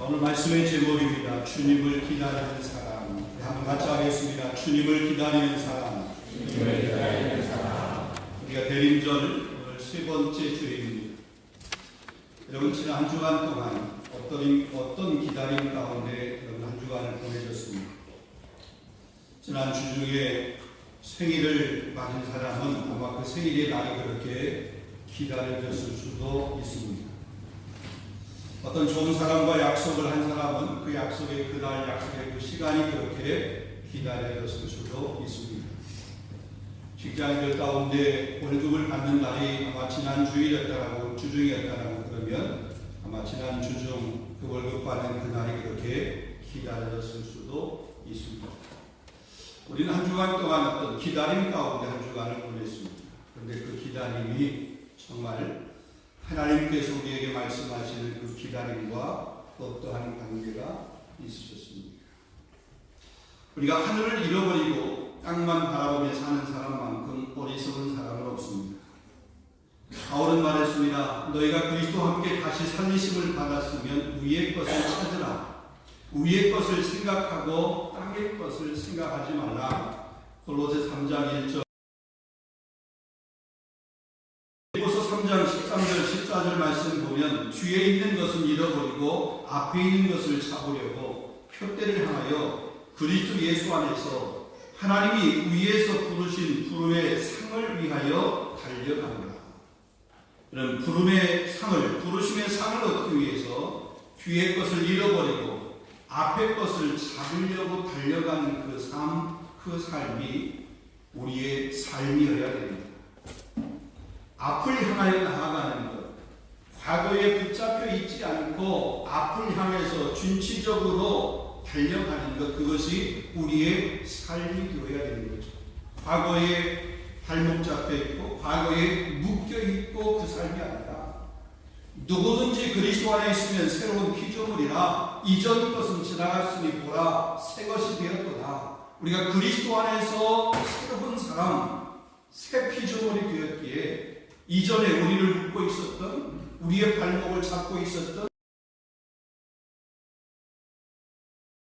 오늘 말씀의 제목입니다. 주님을 기다리는 사람. 한번 같이 하겠습니다. 주님을 기다리는 사람. 주님을 기다리는 사람. 우리가 대림절 오늘 세 번째 주일입니다. 여러분 지난 한 주간 동안 어떤 기다림 가운데 여러분 한 주간을 보내셨습니까? 지난 주 중에 생일을 맞은 사람은 아마 그 생일의 날이 그렇게 기다려졌을 수도 있습니다. 어떤 좋은 사람과 약속을 한 사람은 그 약속의 그날 약속의 그 시간이 그렇게 기다려졌을 수도 있습니다. 직장인들 가운데 월급을 받는 날이 아마 지난 주일이었다라고 주중이었다라고 그러면 아마 지난 주중 그 월급 받는 그 날이 그렇게 기다려졌을 수도 있습니다. 우리는 한 주간 동안 어떤 기다림 가운데 한 주간을 보냈습니다. 그런데 그 기다림이 정말 하나님께서 우리에게 말씀하시는 그 기다림과 어떠한 관계가 있으셨습니다. 우리가 하늘을 잃어버리고 땅만 바라보며 사는 사람만큼 어리석은 사람은 없습니다. 바울은 말했습니다. 너희가 그리스도와 함께 다시 살리심을 받았으면 위의 것을 찾으라. 위의 것을 생각하고 땅의 것을 생각하지 말라. 골로새 3장 1절 3장 13절 14절 말씀 보면 뒤에 있는 것은 잃어버리고 앞에 있는 것을 찾으려고 표대를 향하여 그리스도 예수 안에서 하나님이 위에서 부르신 부름의 상을 위하여 달려갑니다. 그럼 부름의 상을, 부르심의 상을 얻기 위해서 뒤에 것을 잃어버리고 앞에 것을 잡으려고 달려가는 그 삶이 우리의 삶이어야 됩니다. 앞을 향하여 나아가는 것, 과거에 붙잡혀 있지 않고 앞을 향해서 준치적으로 달려가는 것, 그것이 우리의 삶이 되어야 되는 거죠. 과거에 발목 잡혀 있고 과거에 묶여 있고 그 삶이 아니라 누구든지 그리스도 안에 있으면 새로운 피조물이라 이전 것은 지나갔으니 보라 새 것이 되었도다. 우리가 그리스도 안에서 새로운 사람, 새 피조물이 되었기에 이전에 우리를 묶고 있었던, 우리의 발목을 잡고 있었던,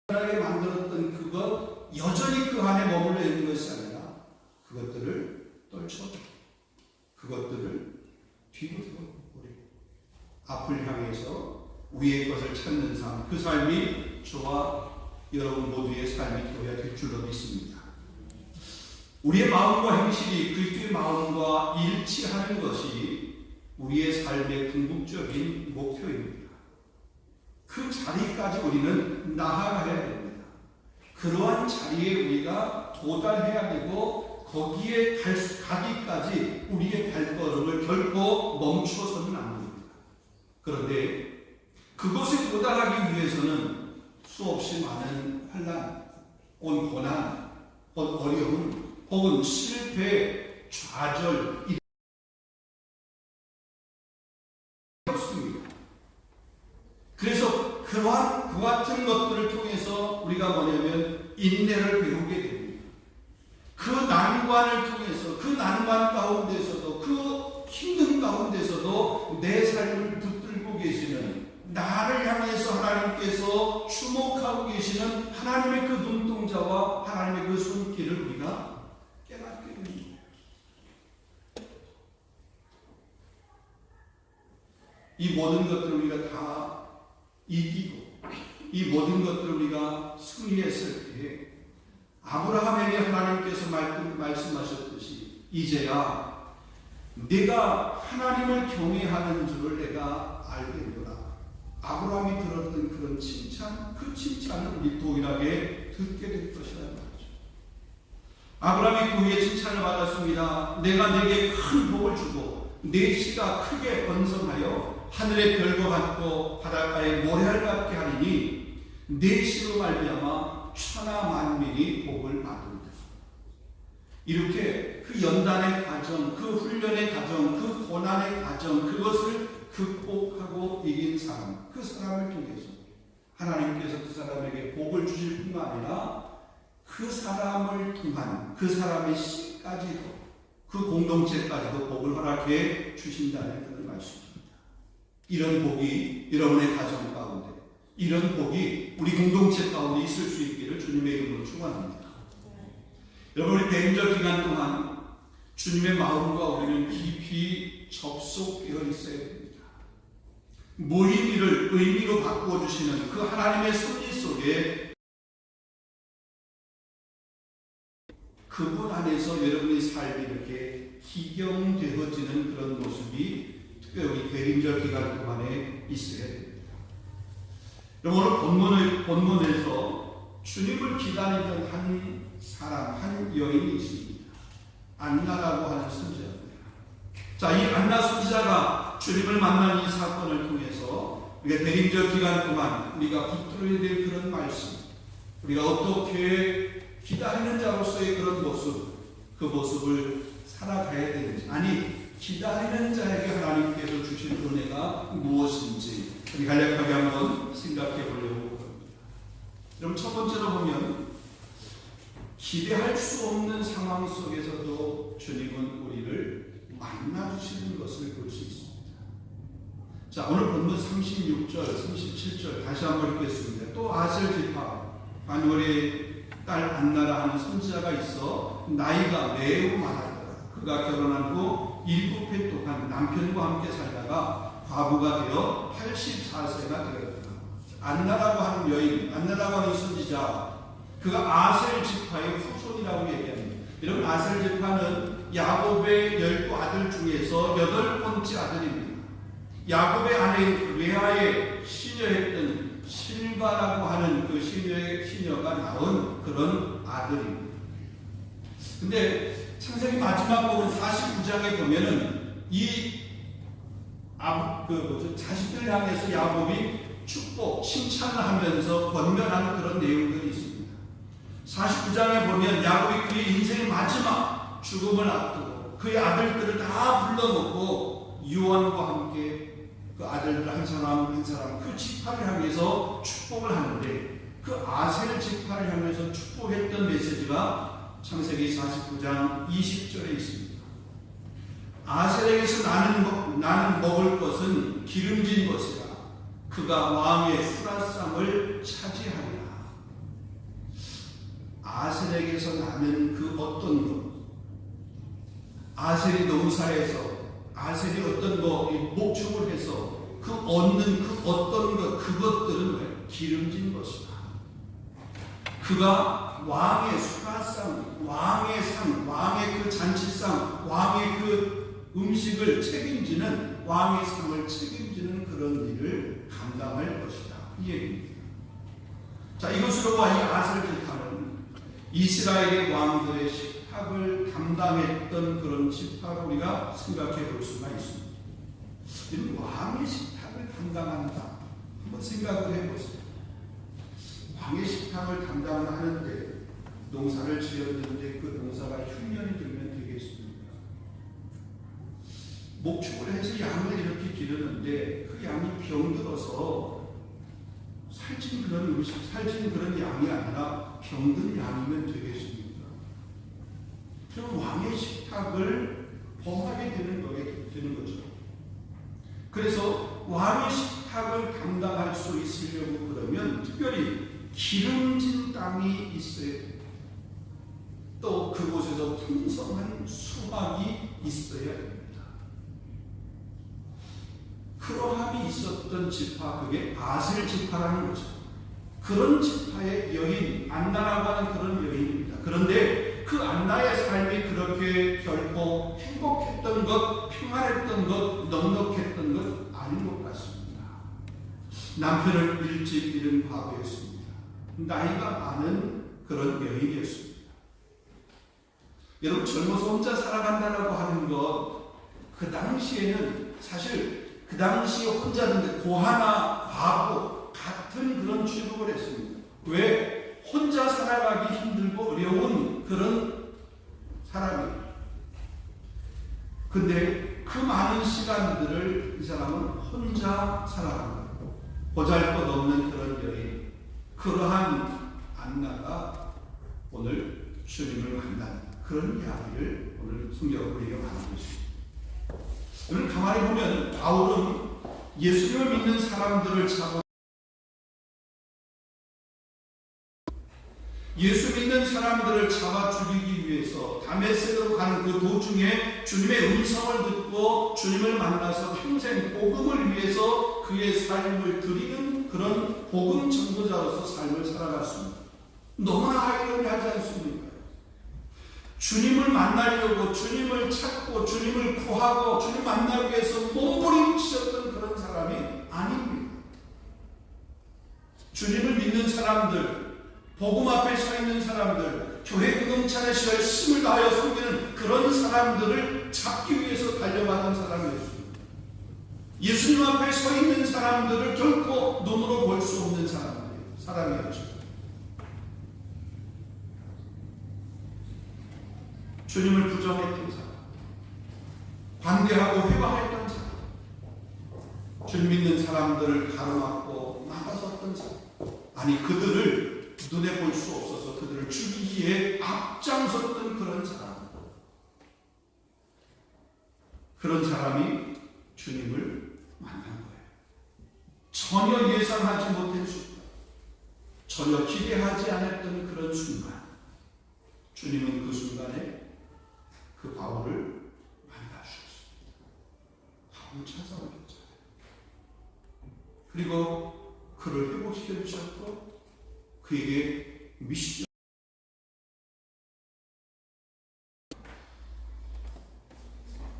하나님이 만들었던 그것, 여전히 그 안에 머물러 있는 것이 아니라 그것들을 떨쳐, 그것들을 뒤로 우리 앞을 향해서 위의 것을 찾는 삶, 그 삶이 저와 여러분 모두의 삶이 되어야 될 줄로 믿습니다. 우리의 마음과 행실이 그리스도의 마음과 일치하는 것이 우리의 삶의 궁극적인 목표입니다. 그 자리까지 우리는 나아가야 됩니다. 그러한 자리에 우리가 도달해야 되고 거기에 가기까지 우리의 발걸음을 결코 멈춰서는 안 됩니다. 그런데 그곳에 도달하기 위해서는 수없이 많은 환난, 고난, 어려움, 혹은 실패, 좌절, 없습니다. 그래서 그 같은 것들을 통해서 우리가 뭐냐면 인내를 배우게 됩니다. 그 난관을 통해서, 그 난관 가운데서도, 그 힘든 가운데서도 내 삶을 붙들고 계시는, 나를 향해서 하나님께서 주목하고 계시는 하나님의 그 눈동자와 하나님의 그 손길을 우리가 깨닫게 됩니다. 이 모든 것들을 우리가 다 이기고 이 모든 것들을 우리가 승리했을 때에 아브라함에게 하나님께서 말씀하셨듯이 이제야 내가 하나님을 경외하는 줄을 내가 알게 되노라. 아브라함이 들었던 그런 칭찬, 그 칭찬을 우리 동일하게 듣게 될 것이라는 말이죠. 아브라함이 그 후에 칭찬을 받았습니다. 내가 내게 큰 복을 주고 내 씨가 크게 번성하여 하늘의 별과 같고 바닷가의 모래알 같게 하리니 내 씨로 말미암아 천하 만민이 복을 받는다. 이렇게 그 연단의 과정, 그 훈련의 과정, 그 고난의 과정, 그것을 극복하고 이긴 사람, 그 사람을 통해서 하나님께서 그 사람에게 복을 주실 뿐만 아니라 그 사람을 통한 그 사람의 씨까지도, 그 공동체까지도 복을 허락해 주신다는 그런 말씀입니다. 이런 복이 여러분의 가정 가운데, 이런 복이 우리 공동체 가운데 있을 수 있기를 주님의 이름으로 축원합니다. 여러분, 우리 대림절 기간 동안 주님의 마음과 우리는 깊이 접속되어 있어야 됩니다. 무의미를 의미로 바꾸어 주시는 그 하나님의 섭리 속에 그분 안에서 여러분의 삶이 이렇게 기경되어지는 그런 모습이 특별히 대림절 기간 동안에 있어야 됩니다. 오늘 본문에서 주님을 기다리던 한 사람, 한 여인이 있습니다. 안나라고 하는 선지자입니다. 자, 이 안나 선지자가 주님을 만난 이 사건을 통해서 우리가 대림절 기간 동안 우리가 붙들어야 될 그런 말씀, 우리가 어떻게 기다리는 자로서의 그런 모습, 그 모습을 살아가야 되는지, 아니 기다리는 자에게 하나님께서 주신 은혜가 무엇인지 우리 간략하게 한번 생각해 보려고 합니다. 그럼 첫 번째로 보면 기대할 수 없는 상황 속에서도 주님은 우리를 만나주시는 것을 볼 수 있습니다. 자, 오늘 본문 36절, 37절 다시 한번 읽겠습니다. 또 아셀 지파 바누엘의 딸 안나라 하는 선지자가 있어 나이가 매우 많았더라. 그가 결혼한 후 7해 동안 남편과 함께 살다가 과부가 되어 84세가 되었다. 안나라고 하는 여인, 안나라고 하는 선지자, 그가 아셀 지파의 후손이라고 얘기합니다. 여러분, 아셀 지파는 야곱의 12아들 중에서 8번째 아들입니다. 야곱의 아내인 레아의 시녀했던 실바라고 하는 그 시녀가 낳은 그런 아들입니다. 근데 창세기 마지막 부분 49장에 보면은 자식들 향해서 야곱이 축복, 칭찬을 하면서 권면하는 그런 내용들이 있습니다. 49장에 보면 야곱이 그의 인생의 마지막 죽음을 앞두고 그의 아들들을 다 불러놓고 유언과 함께 그 아들들 한 사람 한 사람 그 지파를 향해서 축복을 하는데, 그 아셀 지파를 향해서 축복했던 메시지가 창세기 49장 20절에 있습니다. 아셀에게서 나는 먹을 것은 기름진 것이라. 그가 왕의 수라상을 차지하리라. 아셀에게서 나는 그 어떤 것, 아셀이 농사에서 아셀이 어떤 거 목축을 해서 그 얻는 그 어떤 것, 그것들은 왜? 기름진 것이다. 그가 왕의 수라상, 왕의 상, 왕의 그 잔치상, 왕의 그 음식을 책임지는, 왕의 상을 책임지는 그런 일을 감당할 것이다. 이 얘기입니다. 자, 이것으로 봐 이 아셀 지파는 이스라엘의 왕들의 식탁을 담당했던 그런 지파로 우리가 생각해 볼 수가 있습니다. 왕의 식탁을 담당한다. 한번 생각을 해보세요. 왕의 식탁을 담당하는데 농사를 지었는데 그 농사가 흉년이 들면 되겠습니까? 목축을 해서 양을 이렇게 기르는데 그 양이 병들어서 살찐 그런 음식, 살찐 그런 양이 아니라 병든 양이면 되겠습니까? 그럼 왕의 식탁을 범하게 되는 거죠. 그래서 왕의 식탁을 감당할 수 있으려고 그러면 특별히 기름진 땅이 있어야 됩니다. 또 그곳에서 풍성한 수확이 있어야 됩니다. 그러함이 있었던 지파, 그게 아셀 지파라는 거죠. 그런 지파의 여인, 안나라고 하는 그런 여인입니다. 그런데 그 안나의 삶이 그렇게 결코 행복했던 것, 평안했던 것, 넉넉했던 것 아닌 것 같습니다. 남편을 일찍 잃은 과부였습니다. 나이가 많은 그런 여인이었습니다. 여러분, 젊어서 혼자 살아간다고 하는 것, 그 당시에는 사실 그 당시에 혼자든지 고아나 과부 같은 그런 취급을 했습니다. 왜? 혼자 살아가기 힘들고 어려운 그런 사람이에요. 근데 그 많은 시간들을 이 사람은 혼자 살아간다. 보잘것없는 그런 여인, 그러한 안나가 오늘 주님을 만난 그런 이야기를 오늘 성경으로 우리가 나누고 있습니다. 오늘 가만히 보면 바울은 예수님을 믿는 사람들을 잡아 예수 믿는 사람들을 잡아 죽이기 위해서 다메섹으로 가는 그 도중에 주님의 음성을 듣고 주님을 만나서 평생 복음을 위해서 그의 삶을 드리는 그런 복음 전도자로서 삶을 살아갔습니다. 너무나 아이러니하지 않습니까? 주님을 만나려고 주님을 찾고 주님을 구하고 주님 만나기 위해서 몸부림치셨던 그런 사람이 아닙니다. 주님을 믿는 사람들, 복음 앞에 서 있는 사람들, 교회 공동체에서 열심을 다하여 섬기는 그런 사람들을 잡기 위해서 달려가는 사람이었습니다. 예수님 앞에 서 있는 사람들을 결코 눈으로 볼 수 없는 사람이었죠. 주님을 부정했던 사람, 반대하고 회방했던 사람, 주님 믿는 사람들을 가로막고 막아섰던 사람, 아니 그들을 눈에 볼 수 없어서 그들을 죽이기에 앞장섰던 그런 사람, 그런 사람이 주님을 만난 거예요. 전혀 예상하지 못한 순간, 전혀 기대하지 않았던 그런 순간, 주님은 그 순간에 그 바울을 만나주셨습니다. 바울을 찾아오셨잖아요. 그리고 그를 회복시켜 주셨고 그에게 미션.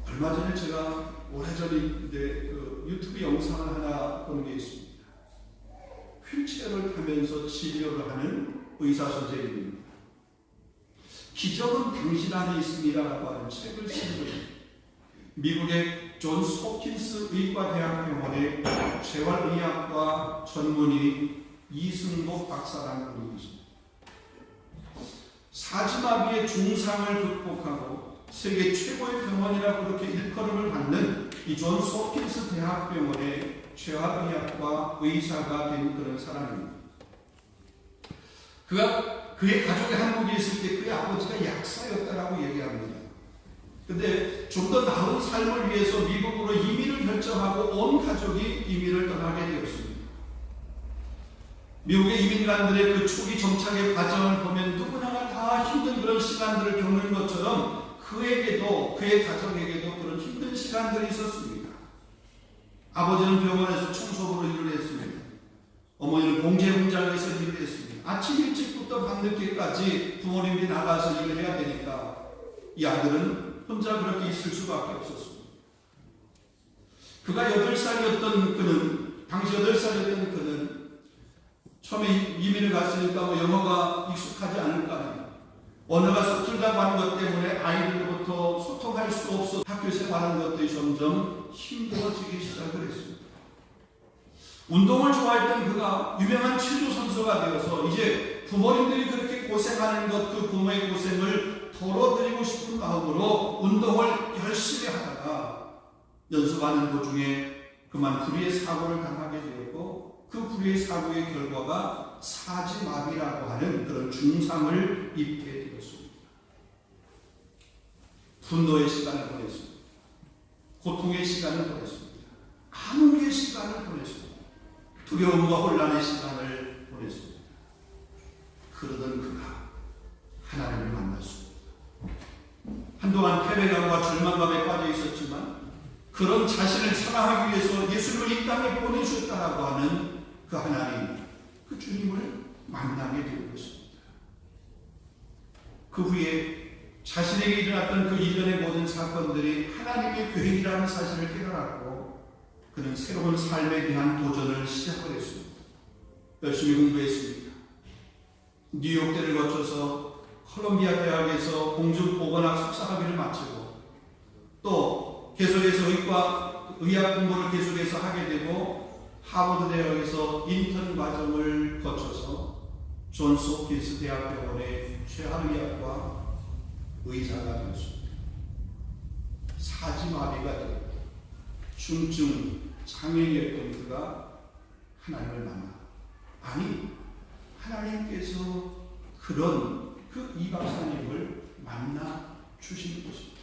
얼마 전에 제가 오래전에 그 유튜브 영상을 하나 본 게 있습니다. 휠체어를 타면서 치료를 하는 의사 선생님입니다. 기적은 당신 안에 있습니다라고 하는 책을 쓴 분입니다. 미국의 존스 홉킨스 의과대학병원의 재활의학과 전문의 이승복 박사라는 분이 계십니다. 사지마비의 중상을 극복하고 세계 최고의 병원이라고 그렇게 일컬음을 받는 이 존스 홉킨스 대학병원의 재활의학과 의사가 된 그런 사람입니다. 그의 가족이 한국에 있을 때 그의 아버지가 약사였다라고 얘기합니다. 근데 좀 더 나은 삶을 위해서 미국으로 이민을 결정하고 온 가족이 이민을 떠나게 되었습니다. 미국의 이민간들의 그 초기 정착의 과정을 보면 누구나가 다 힘든 그런 시간들을 겪는 것처럼 그에게도 그의 가정에게도 그런 힘든 시간들이 있었습니다. 아버지는 병원에서 청소부로 일을 했습니다. 어머니는 봉제 공장에서 일을 했습니다. 아침 일찍부터 밤늦게까지 부모님들이 나가서 일을 해야 되니까 이 아들은 혼자 그렇게 있을 수밖에 없었습니다. 그가 8살이었던 그는, 당시 8살이었던 그는 처음에 이민을 갔으니까 뭐 영어가 익숙하지 않을까, 언어가 서툴다고 하는 것 때문에 아이들로부터 소통할 수 없어 학교 생활하는 것들이 점점 힘들어지기 시작을 했습니다. 운동을 좋아했던 그가 유명한 체조 선수가 되어서 이제 부모님들이 그렇게 고생하는 것, 그 부모의 고생을 덜어드리고 싶은 마음으로 운동을 열심히 하다가 연습하는 도중에 그만 불의의 사고를 당하게 되었고 그 불의의 사고의 결과가 사지마비라고 하는 그런 중상을 입게 되었습니다. 분노의 시간을 보냈습니다. 고통의 시간을 보냈습니다. 암흑의 시간을 보냈습니다. 두려움과 혼란의 시간을 보냈습니다. 그러던 그가 하나님을 만났습니다. 한동안 패배감과 절망감에 빠져 있었지만 그런 자신을 사랑하기 위해서 예수를 이 땅에 보내주셨다라고 하는 그 하나님, 그 주님을 만나게 된 것입니다. 그 후에 자신에게 일어났던 그 이전의 모든 사건들이 하나님의 계획이라는 사실을 깨달았고 그는 새로운 삶에 대한 도전을 시작을 했습니다. 열심히 공부했습니다. 뉴욕대를 거쳐서 콜롬비아 대학에서 공중보건학 석사학위를 마치고 또 계속해서 의학 공부를 계속해서 하게 되고 하버드 대학에서 인턴 과정을 거쳐서 존스 홉킨스 대학병원의 재활의학과 의사가 되었습니다. 사지마비가 되었고 중증 장애인이었던 그가 하나님을 만나, 아니 하나님께서 그런 그 이 박사님을 만나 주신 것입니다.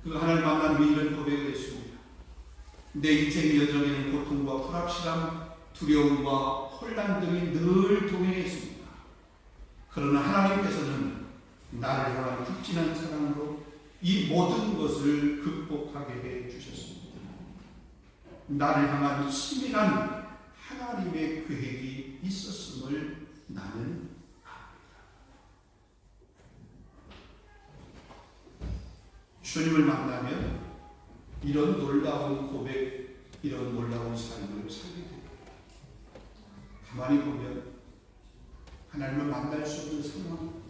그가 하나님 만난 후 이런 고백을 했습니다. 내 인생 여정에는 고통과 불확실함, 두려움과 혼란 등이 늘 동행했습니다. 그러나 하나님께서는 나를 향한 극진한 사랑으로 이 모든 것을 극복하게 해 주셨습니다. 나를 향한 치밀한 하나님의 계획이 있었음을 나는 압니다. 주님을 만나면 이런 놀라운 고백, 이런 놀라운 삶을 살게 됩니다. 가만히 보면 하나님을 만날 수 없는 상황,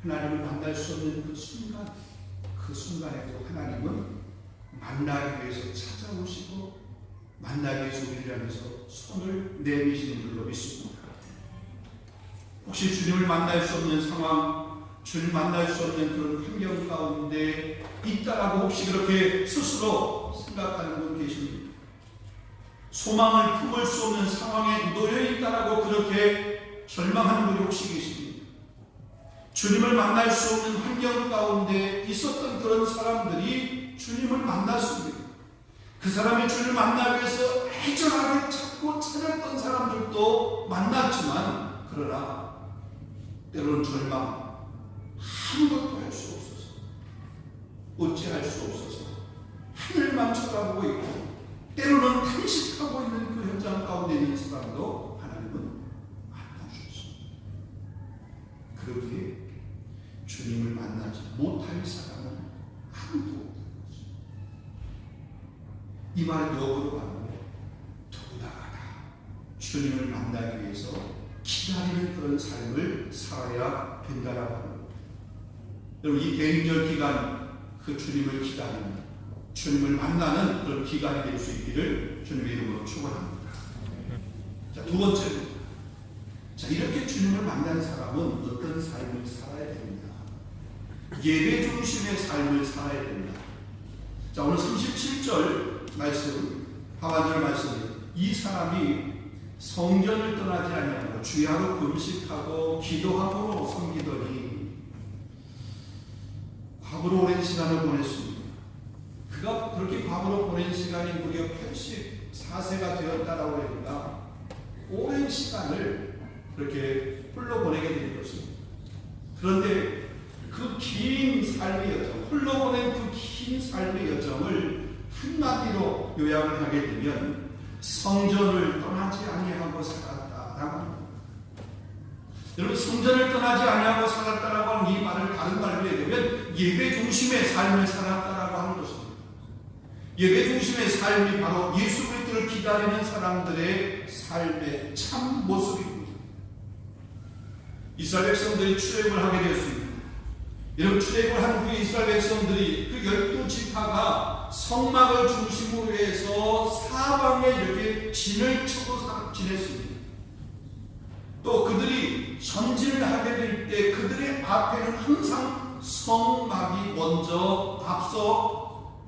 하나님을 만날 수 없는 그 순간, 그 순간에도 하나님은 만나기 위해서 찾아오시고 만나기 위해서 우리를 향해서 손을 내미시는 줄로 믿습니다. 혹시 주님을 만날 수 없는 상황, 주님을 만날 수 없는 그런 환경 가운데 있다라고 혹시 그렇게 스스로 생각하는 분 계십니까? 소망을 품을 수 없는 상황에 놓여 있다라고 그렇게 절망하는 분이 혹시 계십니까? 주님을 만날 수 없는 환경 가운데 있었던 그런 사람들이 주님을 만났습니다. 그 사람이 주님을 만나기 위해서 애절하게 찾고 찾았던 사람들도 만났지만, 그러나 때로는 절망, 아무것도 할 수 없어서, 어찌할 수 없어서 하늘만 쳐다보고 있고 때로는 탄식하고 있는 그 현장 가운데 있는 사람도 하나님은 만나주셨습니다. 그렇게 주님을 만나지 못할 사람은 아무도 없는 거죠. 이 말은 역으로 가면 누구나가 다 주님을 만나기 위해서 기다리는 그런 삶을 살아야 된다라고 하는 겁니다. 여러분, 이 대인절 기간, 그 주님을 기다리는, 주님을 만나는 그런 기간이 될 수 있기를 주님의 이름으로 축원합니다. 자, 두 번째로, 자, 이렇게 주님을 만난 사람은 어떤 삶을 살아야 됩니다. 예배 중심의 삶을 살아야 됩니다. 자, 오늘 37절 말씀, 하반절 말씀입니다. 이 사람이 성전을 떠나지 아니하고 주야로 금식하고 기도함으로 섬기더니 과거로 오랜 시간을 보냈습니다. 그가 그렇게 과거로 보낸 시간이 무려 84세가 되었다라고 하니까 오랜 시간을 그렇게 홀로 보내게 된 것입니다. 그런데 그 긴 삶의 여정, 홀로 보낸 그 긴 삶의 여정을 한마디로 요약을 하게 되면 성전을 떠나지 아니하고 살았다라고 합니다. 여러분, 성전을 떠나지 아니하고 살았다라고 하는 이 말을 다른 말로 얘기하면 예배 중심의 삶을 살았다라고 하는 것입니다. 예배 중심의 삶이 바로 예수 그리스도를 기다리는 사람들의 삶의 참 모습입니다. 이스라엘 백성들이 출애굽을 하게 되었습니다. 여러분, 출애굽을 한 후에 이스라엘 백성들이 그 12지파가 성막을 중심으로 해서 사방에 이렇게 진을 쳐서 지냈습니다. 또 그들이 전진을 하게 될 때 그들의 앞에는 항상 성막이 먼저 앞서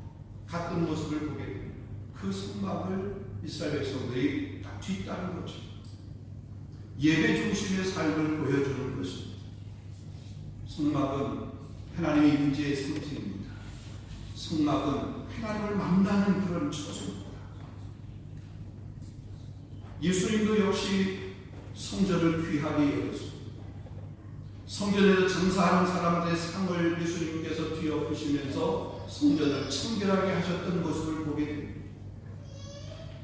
갔던 모습을 보게 됩니다. 그 성막을 이스라엘 백성들이 다 뒤따른 거죠. 예배 중심의 삶을 보여주는 것입니다. 성막은 하나님의 임재의 상징입니다. 성막은 하나님을 만나는 그런 처소입니다. 예수님도 역시 성전을 귀하게 여겼습니다. 성전에서 장사하는 사람들의 상을 예수님께서 뒤엎으시면서 성전을 청결하게 하셨던 모습을 보게 됩니다.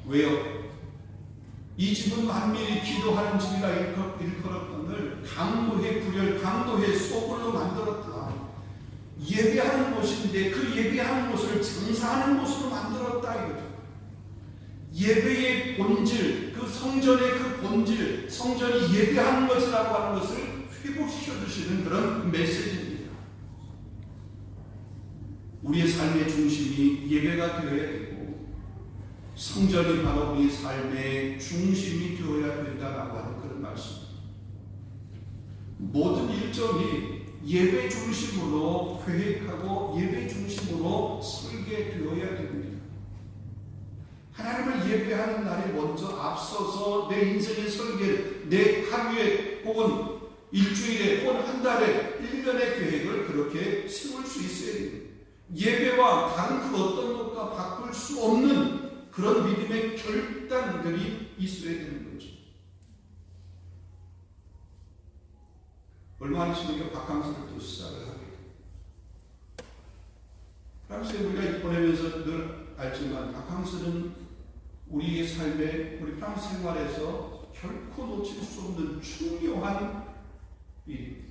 왜요? 이 집은 만민이 기도하는 집이라 일컬었거늘 강도의 구렬, 강도의 소굴로 만들었다. 예배하는 곳인데 그 예배하는 곳을 장사하는 곳으로 만들었다 이거죠. 예배의 본질, 그 성전의 그 본질, 성전이 예배하는 것이라고 하는 것을 회복시켜 주시는 그런 메시지입니다. 우리의 삶의 중심이 예배가 되어야 되고 성전이 바로 우리 삶의 중심이 되어야 된다라고 하는 그런 말씀입니다. 모든 일정이 예배 중심으로 계획하고 예배 중심으로 설계되어야 됩니다. 하나님을 예배하는 날이 먼저 앞서서 내 인생의 설계, 내 하루에 혹은 일주일에 혹은 한 달에 1년의 계획을 그렇게 세울 수 있어야 됩니다. 예배와 다른 그 어떤 것과 바꿀 수 없는 그런 믿음의 결단들이 있어야 되는 거죠. 얼마 안 있으면 바캉스를 또 시작을 하게 돼요. 프랑스에 우리가 보내면서 늘 알지만 바캉스는 우리의 삶에, 우리 프랑스 생활에서 결코 놓칠 수 없는 중요한 일입니다.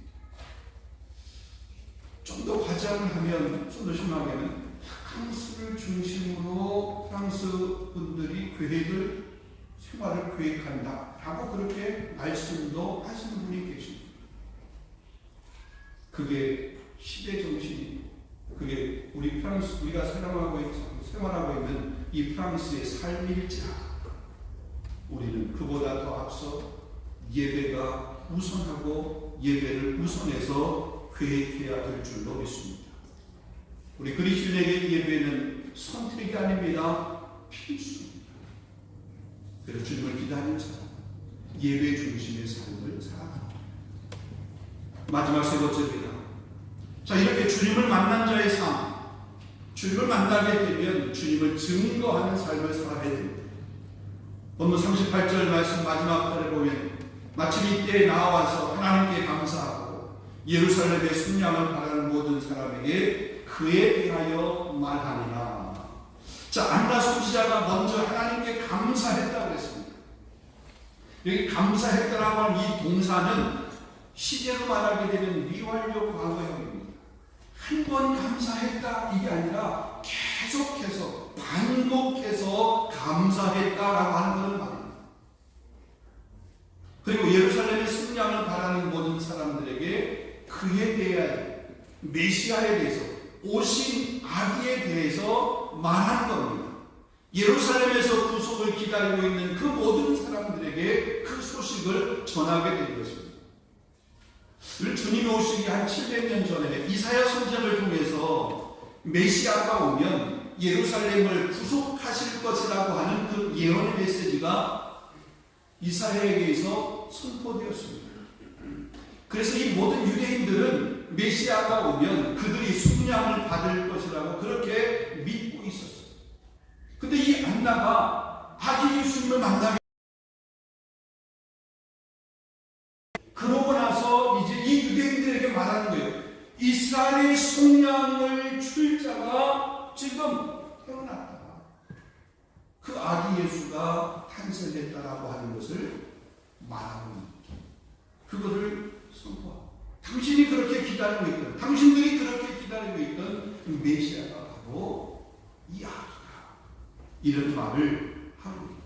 좀 더 과장을 하면, 좀 더 심하게는 바캉스를 중심으로 프랑스 분들이 생활을 계획한다 라고 그렇게 말씀도 하시는 분이 계십니다. 그게 시대 정신이고, 그게 우리가 생활하고 있는 이 프랑스의 삶일지라 우리는 그보다 더 앞서 예배가 우선하고 예배를 우선해서 계획해야 될 줄로 믿습니다. 우리 그리스도인에게 예배는 선택이 아닙니다. 필수입니다. 그래서 주님을 기다리는 사람, 예배 중심의 삶을 살아갑니다. 마지막 세 번째입니다. 자, 이렇게 주님을 만난 자의 삶, 주님을 만나게 되면 주님을 증거하는 삶을 살아야 됩니다. 본문 38절 말씀 마지막 절에 보면 마침 이때에 나와서 하나님께 감사하고 예루살렘의 순양을 바라는 모든 사람에게 그에 대하여 말하니라. 자, 안나 선지자가 먼저 하나님께 감사했다고 했습니다. 여기 감사했다라고 하는 이 동사는 시제로 말하게 되면 미완료 과거형입니다. 한 번 감사했다 이게 아니라 계속해서 반복해서 감사했다라고 하는 그런 말입니다. 그리고 예루살렘의 승량을 바라는 모든 사람들에게 그에 대한 메시아에 대해서, 오신 아기에 대해서 말한 겁니다. 예루살렘에서 구속을 기다리고 있는 그 모든 사람들에게 그 소식을 전하게 된 것입니다. 주님이 오시기 한 700년 전에 이사야 선지자를 통해서 메시아가 오면 예루살렘을 구속하실 것이라고 하는 그 예언의 메시지가 이사야에게 의해서 선포되었습니다. 그래서 이 모든 유대인들은 메시아가 오면 그들이 순양을 받을 것이라고 그렇게 믿고 있었어요. 근데 이 안나가 아기 예수님을 만나게, 그러고 나서 이제 이 유대인들에게 말하는 거예요. 이스라엘의 속량을 줄 자가 지금 태어났다. 그 아기 예수가 탄생했다라고 하는 것을 말하고 있는 거죠. 그것을 선포하고, 당신이 그렇게 기다리고 있던, 당신들이 그렇게 기다리고 있던 메시아가 바로 이 아기다, 이런 말을 하고 있습니다.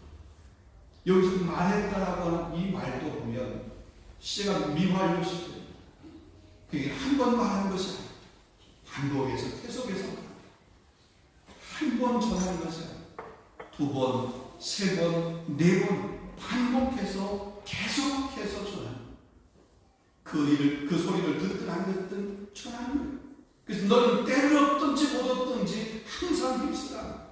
여기서 말했다라고 하는 이 말도 보면 시제가 미완료 시제, 그게 한 번 말하는 것이 아니라 반복해서 계속해서 한 번 전하는 것이 아니라 두 번, 세 번, 네 번 반복해서 계속해서 전하는, 그 소리를 듣든 안 듣든 전하는 거예요. 그래서 너는 때를 얻든지 못 얻든지 항상 힘쓰라.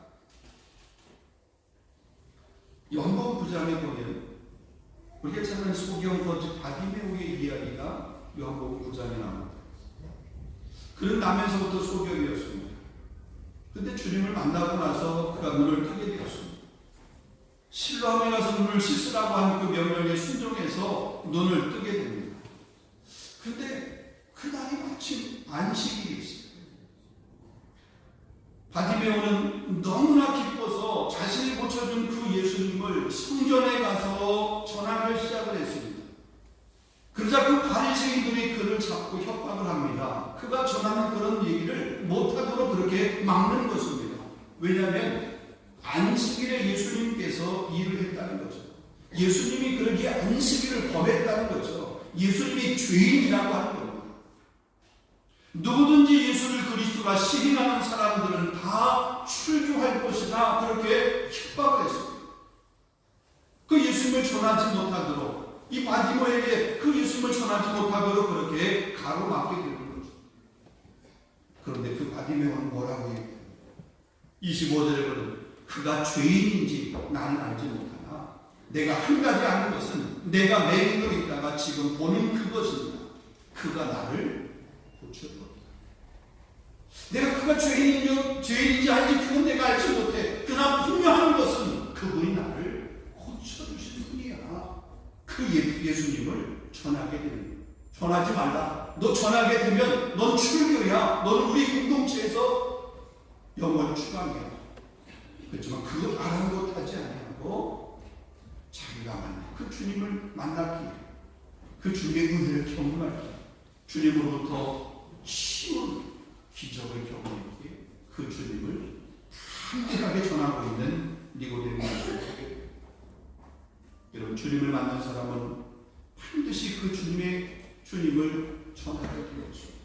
요한복음 9장에 보면 우리가 찾는 소경 거지 바디메오의 이야기가 요한복음 9장에 나옵니다. 그는 남에서부터 소경이었습니다. 그런데 주님을 만나고 나서 그가 눈을 뜨게 되었습니다. 실로암에 가서 눈을 씻으라고 한 그 명령에 순종해서 눈을 뜨게 됩니다. 그런데 그날이 마침 안식일이었어요. 바디메오는 너무나 기뻐서 자신이 고쳐준 그 예수님을 성전에 가서 전하기 시작을 했습니다. 그러자 그 바리새인들이 그를 잡고 협박을 합니다. 그가 전하는 그런 얘기를 못하도록 그렇게 막는 것입니다. 왜냐하면 안식일에 예수님께서 일을 했다는 거죠. 예수님이 그러기에 안식일을 범했다는 거죠. 예수님이 죄인이라고 하는 겁니다. 누구든지 예수를 그리스도라 시인하는 사람들은 다 출교할 것이다, 그렇게 협박을 했습니다. 그 예수님을 전하지 못하도록, 이 바디모에게 그 예수님을 전하지 못하도록 그렇게 가로막게 되는 거죠. 그런데 그 바디모는 뭐라고 해요? 25절에 보면 그가 죄인인지 나는 알지 못하나 내가 한 가지 아는 것은 내가 맹인으로 있다가 지금 보는 그것입니다. 그가 나를 고쳐주었다. 내가 그가 죄인인지 아닌지 그건 내가 알지 못해. 그러나 분명한 것은 그분이 나를 고쳐주신 분이야. 그 예수님을 전하게 되는 거예요. 전하지 말라. 너 전하게 되면 넌 출교야. 너는 우리 공동체에서 영원히 추방이야. 그렇지만 그걸 아랑곳하지 아니하고 자기가 만난 그 주님을 만났기에, 그 주님의 은혜를 경험하기에, 주님으로부터 쉬운 기적을 경험했기에 그 주님을 담대하게 전하고 있는 니고데모스에게, 여러분, 주님을 만난 사람은 반드시 그 주님을 전하게 되었습니다.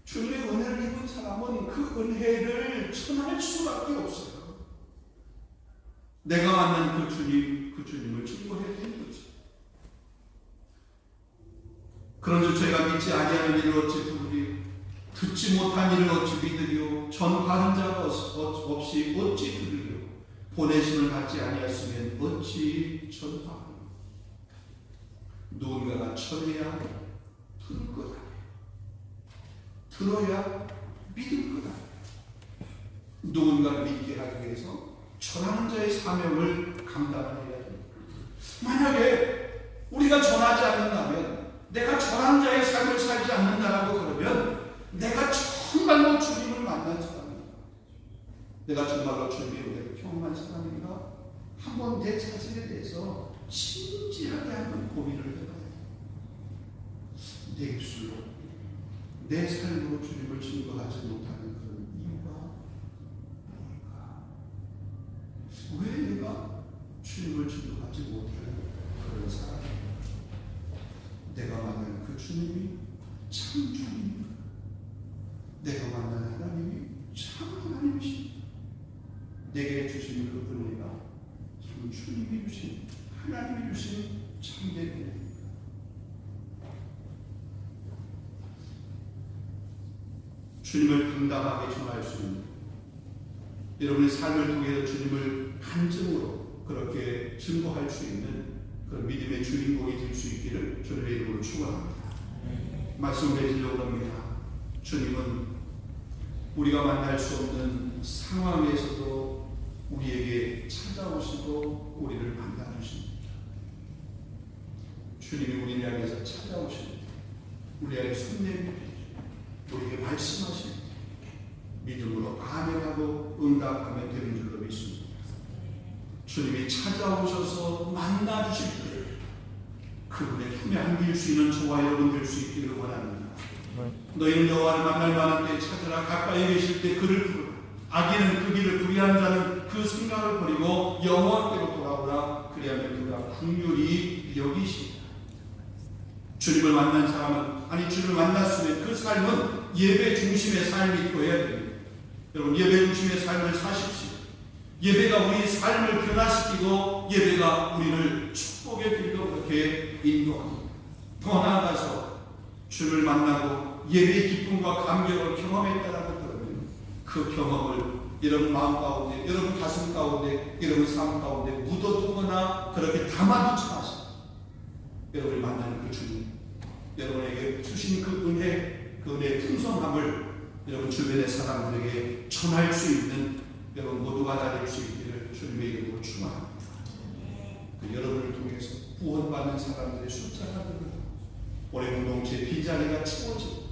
주님의 은혜를 입은 사람은 그 은혜를 전할 수밖에 없어요. 내가 만난 그 주님을 증거해야 되는 거죠. 그런즉 저희가 믿지 아니하는 일을 어찌 부르리요? 듣지 못한 일을 어찌 믿으리요? 전파한 자가 없이 어찌 들으리요? 보내심을 받지 아니하였으면 어찌 전파하리요? 누군가가 전해야 들을 거다. 들어야 믿을 거다. 누군가를 믿게 하기 위해서 전하는 자의 사명을 감당해야 됩니다. 만약에 우리가 전하지 않는다면, 내가 전하는 자의 삶을 살지 않는다라고 그러면 내가 정말로 주님을 만난 사람인가? 내가 정말로 주님의 은혜를 경험한 사람인가? 한번 내 자신에 대해서 진지하게 한번 고민을 해봐야 돼요. 내 입술로, 내 삶으로 주님을 증거하지 못하는 그런 이유가 뭘까? 왜 내가 주님을 증거하지 못하는 그런 사람인가? 내가 만난 그 주님이 참 주님인가? 내가 만난 하나님이 참 하나님이십니까? 내게 주신 그 은혜가 참 주님이 주신, 하나님이 주신 참된 은혜입니다. 주님을 당당하게 전할 수 있는, 여러분의 삶을 통해서 주님을 간증으로 그렇게 증거할 수 있는 그런 믿음의 주인공이 될 수 있기를 주님의 이름으로 축원합니다. 말씀을 맺으려고 합니다. 주님은 우리가 만날 수 없는 상황에서도 우리에게 찾아오시고 우리를 만나주십니다. 주님이 우리를 향해서 찾아오십니다. 우리에게 손 내밀으십니다. 우리에게 말씀하십니다. 믿음으로 아멘하고 응답하면 되는 줄로 믿습니다. 주님이 찾아오셔서 만나주실 때 그분의 품에 안길 수 있는 저와 여러분 될 수 있기를 원합니다. 너희는 여호와를 만날 만한 때에 찾으라. 가까이 계실 때 그를 부르라. 악인은 그 길을 불의한 자는 그 생각을 버리고 여호와께로 돌아오라. 그리하면 그가 긍휼히 여기시리라. 주님을 만난 사람은, 아니 주님을 만났으면 그 삶은 예배 중심의 삶이 되어야 됩니다. 여러분, 예배 중심의 삶을 사십시오. 예배가 우리 삶을 변화시키고 예배가 우리를 축복의 길로 그렇게 인도합니다. 더 나아가서 주를 만나고 예배의 기쁨과 감격을 경험했다라고 그러면 그 경험을 여러분 마음 가운데, 여러분 가슴 가운데, 여러분 삶 가운데 묻어두거나 그렇게 담아두지 마세요. 여러분이 만나는 그 주님, 여러분에게 주신 그 은혜, 그 은혜의 풍성함을 여러분 주변의 사람들에게 전할 수 있는 여러분 모두가 다 될 수 있기를 주님의 이름으로 축원합니다. 그 여러분을 통해서 구원받는 사람들의 숫자가 늘어나고 올해 공동체 빈자리가 채워지고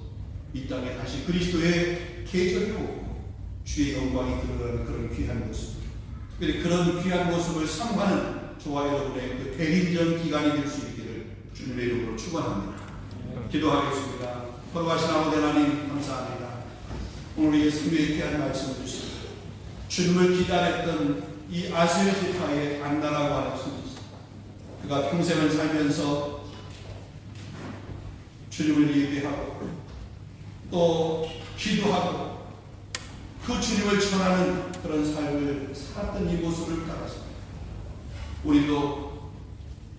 이 땅에 다시 그리스도의 계절이 오고 주의 영광이 드러나는 그런 귀한 모습, 특별히 그런 귀한 모습을 사모하는 저와 여러분의 그 대림전 기간이 될 수 있기를 주님의 이름으로 축원합니다. 기도하겠습니다. 거룩하신 아버지 하나님 감사합니다. 오늘 우리에게 생명의 귀한 말씀을 주시고 주님을 기다렸던 이 아셀 지파의 안나라고 하는 선지자, 그가 평생을 살면서 주님을 예배하고 또 기도하고 그 주님을 전하는 그런 삶을 살았던 이 모습을 따라서 우리도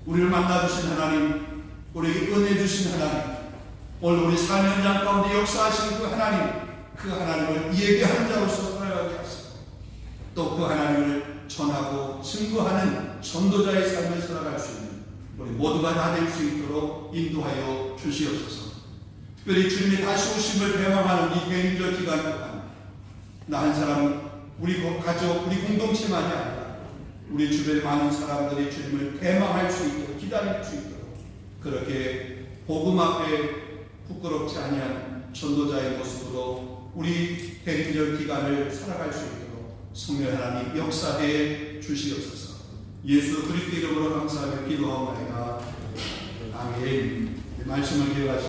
우리를 만나주신 하나님, 우리에게 은혜 주신 하나님, 오늘 우리 삶의 현장 가운데 역사하신 그 하나님, 그 하나님을 예배하는 자로서 살아가게 하시고 또 그 하나님을 전하고 증거하는 전도자의 삶을 살아갈 수 있는 우리 모두가 다 될 수 있도록 인도하여 주시옵소서. 특별히 주님의 다시 오심을 배망하는 이 대림절 기간 동안 나 한 사람, 우리 가족, 우리 공동체만이 아니라 우리 주변의 많은 사람들이 주님을 대망할 수 있도록, 기다릴 수 있도록 그렇게 복음 앞에 부끄럽지 아니한 전도자의 모습으로 우리 대림절 기간을 살아갈 수 있도록 성령 하나님 역사해 주시옵소서. 예수 그리스도 이름으로 감사하며 기도하옵나이다. 아멘. 말씀을 기억하시고